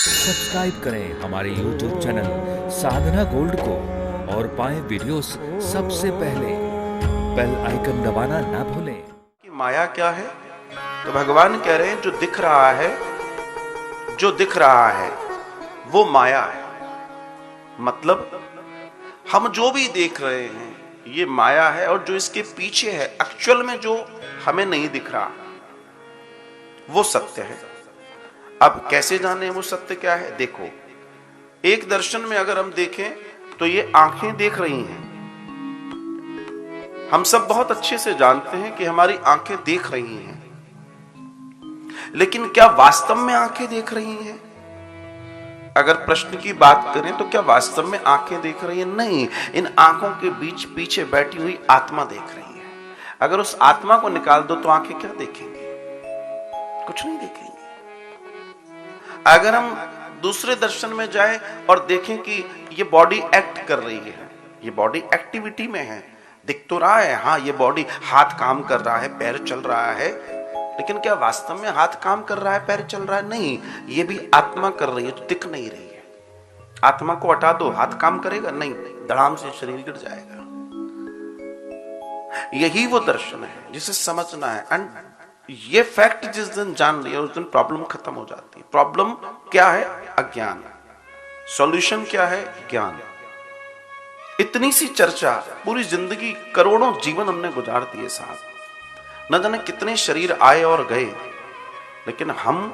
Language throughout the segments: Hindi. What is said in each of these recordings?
सब्सक्राइब करें हमारे YouTube चैनल साधना गोल्ड को और पाएं वीडियोस सबसे पहले। बेल आइकन दबाना ना भूलें। कि माया क्या है? तो भगवान कह रहे हैं जो दिख रहा है, जो दिख रहा है वो माया है। मतलब हम जो भी देख रहे हैं ये माया है, और जो इसके पीछे है एक्चुअल में जो हमें नहीं दिख रहा वो सत्य है। अब कैसे जाने वो सत्य क्या है? देखो, एक दर्शन में अगर हम देखें तो ये आंखें देख रही हैं। हम सब बहुत अच्छे से जानते हैं कि हमारी आंखें देख रही हैं, लेकिन क्या वास्तव में आंखें देख रही हैं? अगर प्रश्न की बात करें तो क्या वास्तव में आंखें देख रही हैं? नहीं, इन आंखों के बीच पीछे बैठी हुई आत्मा देख रही है। अगर उस आत्मा को निकाल दो तो आंखें क्या देखेंगी? कुछ नहीं देखेंगी। अगर हम दूसरे दर्शन में जाएं और देखें कि ये बॉडी एक्ट कर रही है, ये बॉडी एक्टिविटी में है, दिख तो रहा है, हाँ ये बॉडी, हाथ काम कर रहा है, पैर चल रहा है, लेकिन क्या वास्तव में हाथ काम कर रहा है, पैर चल रहा है? नहीं, ये भी आत्मा कर रही है, तो दिख नहीं रही है। आत्मा को हटा दो, हाथ काम करेगा? नहीं, धड़ाम से शरीर गिर जाएगा। यही वो दर्शन है जिसे समझना है। एंड ये फैक्ट जिस दिन जान लिया उस दिन प्रॉब्लम खत्म हो जाती है। प्रॉब्लम क्या है? अज्ञान। सॉल्यूशन क्या है? ज्ञान। इतनी सी चर्चा, पूरी जिंदगी, करोड़ों जीवन हमने गुजार दिए साहब, न जाने कितने शरीर आए और गए, लेकिन हम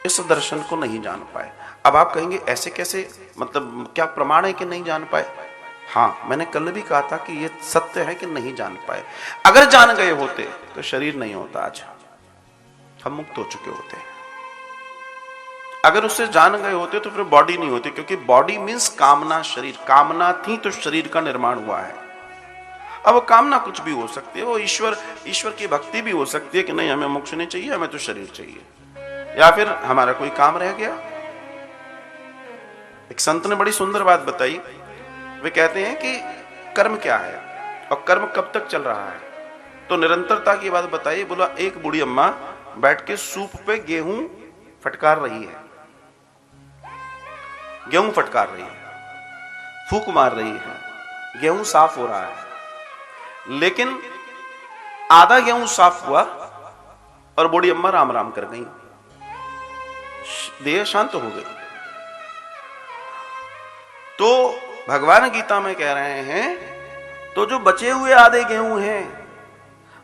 इस दर्शन को नहीं जान पाए। अब आप कहेंगे ऐसे कैसे, मतलब क्या प्रमाण है कि नहीं जान पाए? हाँ, मैंने कल भी कहा था कि ये सत्य है कि नहीं जान पाए। अगर जान गए होते तो शरीर नहीं होता, आज हम मुक्त हो चुके होते। अगर उससे जान गए होते तो फिर बॉडी नहीं होती, क्योंकि बॉडी मीन्स कामना। शरीर, कामना थी तो शरीर का निर्माण हुआ है। अब वो कामना कुछ भी हो सकती है, वो ईश्वर की भक्ति भी हो सकती है कि नहीं हमें मोक्ष नहीं चाहिए, हमें तो शरीर चाहिए, या फिर हमारा कोई काम रह गया। एक संत ने बड़ी सुंदर बात बताई। वे कहते हैं कि कर्म क्या है और कर्म कब तक चल रहा है, तो निरंतरता की बात बताई। बोला, एक बूढ़ी अम्मा बैठ के सूप पे गेहूं फटकार रही है, गेहूं फटकार रही है, फूंक मार रही है, गेहूं साफ हो रहा है, लेकिन आधा गेहूं साफ हुआ और बूढ़ी अम्मा राम राम कर गई, देह शांत हो गई। तो भगवान गीता में कह रहे हैं तो जो बचे हुए आधे गेहूं हैं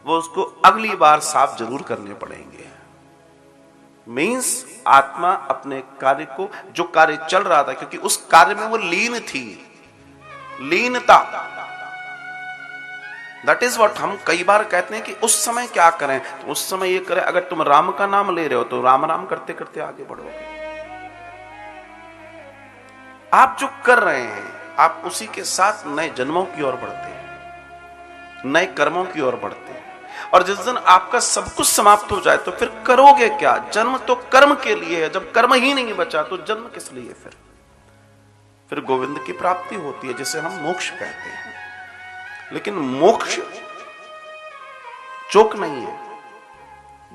वो उसको अगली बार साफ जरूर करने पड़ेंगे। मीन्स आत्मा अपने कार्य को, जो कार्य चल रहा था, क्योंकि उस कार्य में वो लीन थी, लीनता। दैट इज व्हाट हम कई बार कहते हैं कि उस समय क्या करें, तो उस समय ये करें। अगर तुम राम का नाम ले रहे हो तो राम राम करते करते आगे बढ़ोगे। आप जो कर रहे हैं आप उसी के साथ नए जन्मों की ओर बढ़ते हैं, नए कर्मों की ओर बढ़ते हैं। और जिस दिन आपका सब कुछ समाप्त हो जाए तो फिर करोगे क्या? जन्म तो कर्म के लिए है, जब कर्म ही नहीं बचा तो जन्म किस लिए? फिर गोविंद की प्राप्ति होती है, जिसे हम मोक्ष कहते हैं। लेकिन मोक्ष चोक नहीं है,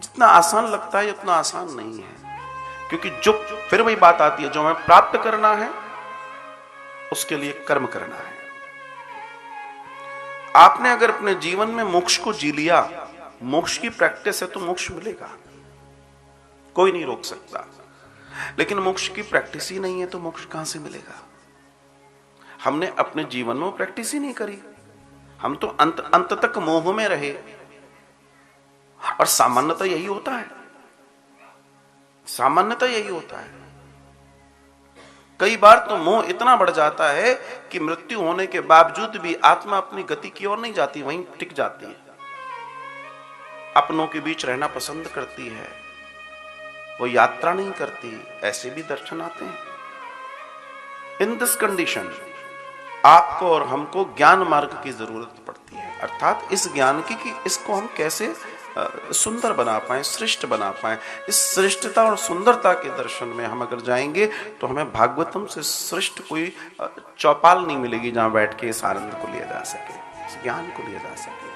जितना आसान लगता है उतना आसान नहीं है, क्योंकि जो, फिर वही बात आती है, जो हमें प्राप्त करना है उसके लिए कर्म करना है। आपने अगर अपने जीवन में मोक्ष को जी लिया, मोक्ष की प्रैक्टिस है, तो मोक्ष मिलेगा, कोई नहीं रोक सकता। लेकिन मोक्ष की प्रैक्टिस ही नहीं है तो मोक्ष कहां से मिलेगा? हमने अपने जीवन में प्रैक्टिस ही नहीं करी, हम तो अंत तक मोह में रहे। और सामान्यतः यही होता है, सामान्यतः यही होता है। कई बार तो मोह इतना बढ़ जाता है कि मृत्यु होने के बावजूद भी आत्मा अपनी गति की ओर नहीं जाती, वहीं टिक जाती है, अपनों के बीच रहना पसंद करती है, वो यात्रा नहीं करती। ऐसे भी दर्शन आते हैं। इन दिस कंडीशन आपको और हमको ज्ञान मार्ग की जरूरत पड़ती है, अर्थात इस ज्ञान की कि इसको हम कैसे सुंदर बना पाए, श्रेष्ठ बना पाए। इस श्रेष्ठता और सुंदरता के दर्शन में हम अगर जाएंगे तो हमें भागवतम से श्रेष्ठ कोई चौपाल नहीं मिलेगी जहां बैठ के इस आनंद को लिया जा सके, इस ज्ञान को लिया जा सके।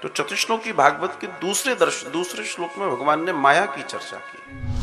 तो चतुश्लोकी भागवत के दूसरे श्लोक में भगवान ने माया की चर्चा की।